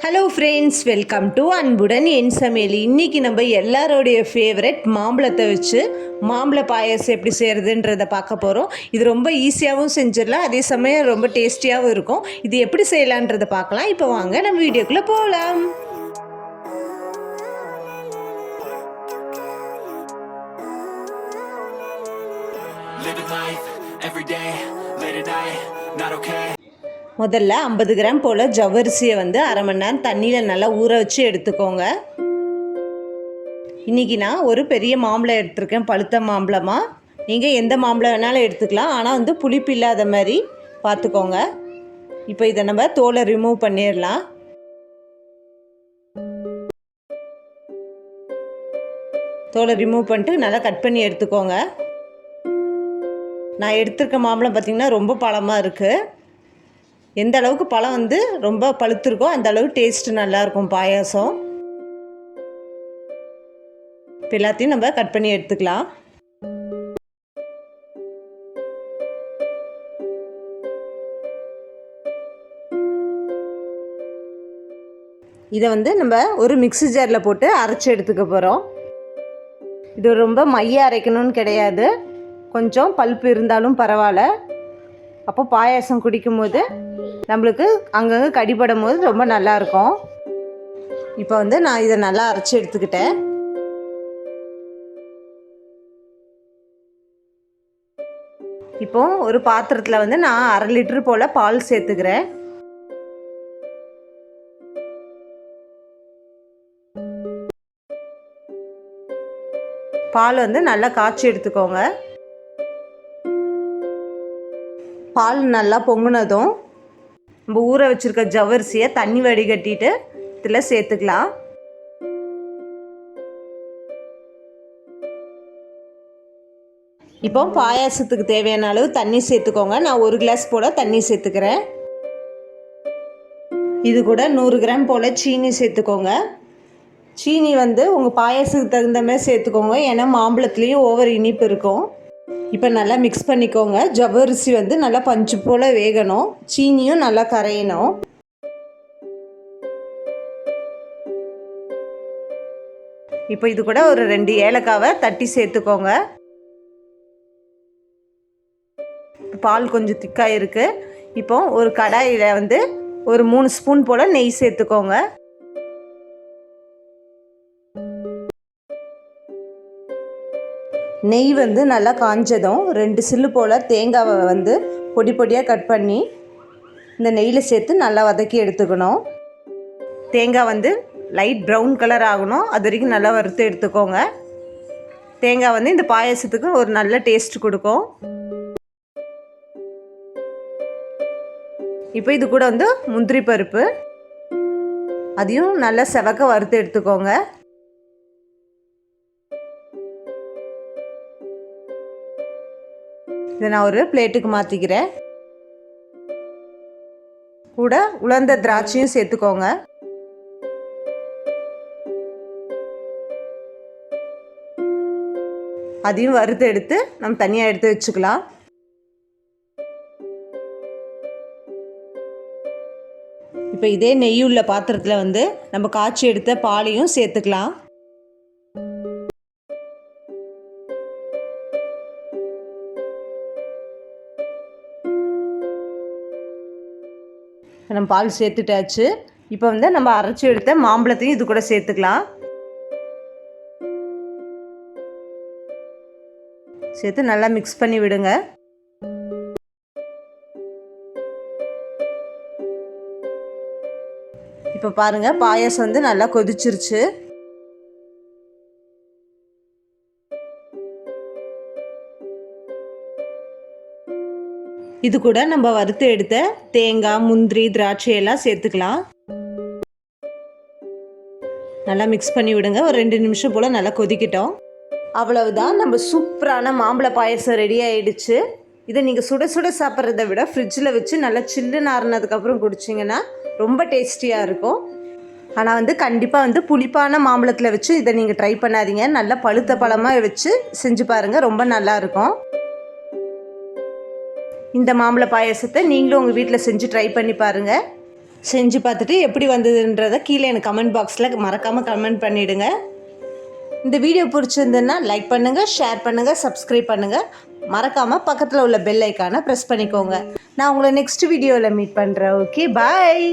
Hello friends, welcome to அன்புடன் என் சமையல். இன்றைக்கி நம்ம எல்லாரோடைய ஃபேவரட் மாம்பழத்தை வச்சு மாம்பழ பாயாசம் எப்படி செய்கிறதுன்றதை பார்க்க போகிறோம். இது ரொம்ப ஈஸியாகவும் செஞ்சிடலாம், அதே சமயம் ரொம்ப டேஸ்டியாகவும் இருக்கும். இது எப்படி செய்யலான்றதை பார்க்கலாம். இப்போ வாங்க நம்ம வீடியோக்குள்ளே போகலாம். முதல்ல 50 கிராம் போல் ஜவ்வரிசியை அரை மணி நேரம் தண்ணியில் நல்லா ஊற வச்சு எடுத்துக்கோங்க. இன்றைக்கி நான் ஒரு பெரிய மாம்பழம் எடுத்துருக்கேன், பழுத்த மாம்பழமாக. நீங்கள் எந்த மாம்பழம் வேணாலும் எடுத்துக்கலாம், ஆனால் புளிப்பு இல்லாத மாதிரி பார்த்துக்கோங்க. இப்போ இதை நம்ம தோலை ரிமூவ் பண்ணிடலாம். தோலை ரிமூவ் பண்ணிட்டு நல்லா கட் பண்ணி எடுத்துக்கோங்க. நான் எடுத்துருக்க மாம்பழம் பார்த்திங்கன்னா ரொம்ப பழமாக இருக்குது. எந்த அளவுக்கு பழம் ரொம்ப பழுத்திருக்கோ அந்த அளவுக்கு டேஸ்ட்டு நல்லாயிருக்கும் பாயாசம். இப்போ எல்லாத்தையும் நம்ம கட் பண்ணி எடுத்துக்கலாம். இதை நம்ம ஒரு மிக்ஸி ஜாரில் போட்டு அரைச்சி எடுத்துக்க போகிறோம். இது ரொம்ப மைய அரைக்கணும்னு கிடையாது, கொஞ்சம் பல்ப்பு இருந்தாலும் பரவாயில்ல. அப்போ பாயாசம் குடிக்கும்போது நம்மளுக்கு அங்கங்கே கடிபடும் போது ரொம்ப நல்லாயிருக்கும். இப்போ நான் இதை நல்லா அரைச்சி எடுத்துக்கிட்டேன். இப்போ ஒரு பாத்திரத்தில் நான் 1/2 லிட்டர் போல் பால் சேர்த்துக்கிறேன். பால் நல்லா காய்ச்சி எடுத்துக்கோங்க. பால் நல்லா பொங்குனதும் நம்ம ஊற வச்சுருக்க ஜவ்வரிசியை தண்ணி வடிகட்டிட்டு இதில் சேர்த்துக்கலாம். இப்போ பாயாசத்துக்கு தேவையான அளவு தண்ணி சேர்த்துக்கோங்க. நான் 1 கிளாஸ் போல் தண்ணி சேர்த்துக்கிறேன். இது கூட 100 கிராம் போல் சீனி சேர்த்துக்கோங்க. சீனி உங்கள் பாயாசத்துக்கு தகுந்த மாதிரி சேர்த்துக்கோங்க, ஏன்னா மாம்பழத்துலேயும் ஓவர் இனிப்பு இருக்கும். இப்போ நல்லா மிக்ஸ் பண்ணிக்கோங்க. ஜவ்வரிசி நல்லா பஞ்சு போல் வேகணும், சீனியும் நல்லா கரையணும். இப்போ இது கூட ஒரு 2 ஏலக்காவை தட்டி சேர்த்துக்கோங்க. பால் கொஞ்சம் திக்காக இருக்குது. இப்போ ஒரு கடாயில் ஒரு 3 ஸ்பூன் போல் நெய் சேர்த்துக்கோங்க. நெய் நல்லா காஞ்சதும் 2 சில்லு போல் தேங்காவை பொடி பொடியாக கட் பண்ணி இந்த நெய்யில் சேர்த்து நல்லா வதக்கி எடுத்துக்கணும். தேங்காய் லைட் ப்ரௌன் கலர் ஆகணும், அது வரைக்கும் நல்லா வறுத்து எடுத்துக்கோங்க. தேங்காய் இந்த பாயாசத்துக்கு ஒரு நல்ல டேஸ்ட் கொடுக்கும். இப்போ இது கூட முந்திரி பருப்பு, அதையும் நல்லா செவக்க வறுத்து எடுத்துக்கோங்க. இதை நான் ஒரு பிளேட்டுக்கு மாற்றிக்கிறேன். கூட உலர்ந்த திராட்சையும் சேர்த்துக்கோங்க. அதையும் வறுத்து எடுத்து நம்ம தனியாக எடுத்து வச்சுக்கலாம். இப்போ இதே நெய் உள்ள பாத்திரத்தில் நம்ம காய்ச்சி எடுத்த பாலையும் சேர்த்துக்கலாம். நம்ம பால் சேர்த்துட்டாச்சு. இப்போ நம்ம அரைச்சி எடுத்த மாம்பழத்தையும் இது கூட சேர்த்துக்கலாம். சேர்த்து நல்லா மிக்ஸ் பண்ணி விடுங்க. இப்போ பாருங்கள், பாயாசம் நல்லா கொதிச்சிருச்சு. இது கூட நம்ம வறுத்து எடுத்த தேங்காய், முந்திரி, திராட்சை எல்லாம் சேர்த்துக்கலாம். நல்லா மிக்ஸ் பண்ணி விடுங்க. ஒரு 2 நிமிஷம் போல் நல்லா கொதிக்கிட்டோம். அவ்வளவுதான், நம்ம சூப்பரான மாம்பழ பாயசம் ரெடி ஆகிடுச்சு. இதை நீங்கள் சுட சுட சாப்பிட்றத விட ஃப்ரிட்ஜில் வச்சு நல்லா சில்லுன்னு ஆறுனதுக்கப்புறம் குடிச்சிங்கன்னா ரொம்ப டேஸ்டியாக இருக்கும். ஆனால் கண்டிப்பாக புளிப்பான மாம்பழத்தில் வச்சு இதை நீங்கள் ட்ரை பண்ணாதீங்க. நல்லா பழுத்த பழமாக வச்சு செஞ்சு பாருங்கள், ரொம்ப நல்லாயிருக்கும். இந்த மாம்பழ பாயாசத்தை நீங்களும் உங்கள் வீட்டில் செஞ்சு ட்ரை பண்ணி பாருங்கள். செஞ்சு பார்த்துட்டு எப்படி வந்ததுன்றதை கீழே எனக்கு கமெண்ட் பாக்ஸில் மறக்காமல் கமெண்ட் பண்ணிவிடுங்க. இந்த வீடியோ பிடிச்சிருந்ததுன்னா லைக் பண்ணுங்கள், ஷேர் பண்ணுங்கள், சப்ஸ்கிரைப் பண்ணுங்கள். மறக்காமல் பக்கத்தில் உள்ள பெல் ஐக்கானை ப்ரெஸ் பண்ணிக்கோங்க. நான் உங்களை நெக்ஸ்ட் வீடியோவில் மீட் பண்ணுறேன். ஓகே, பாய்.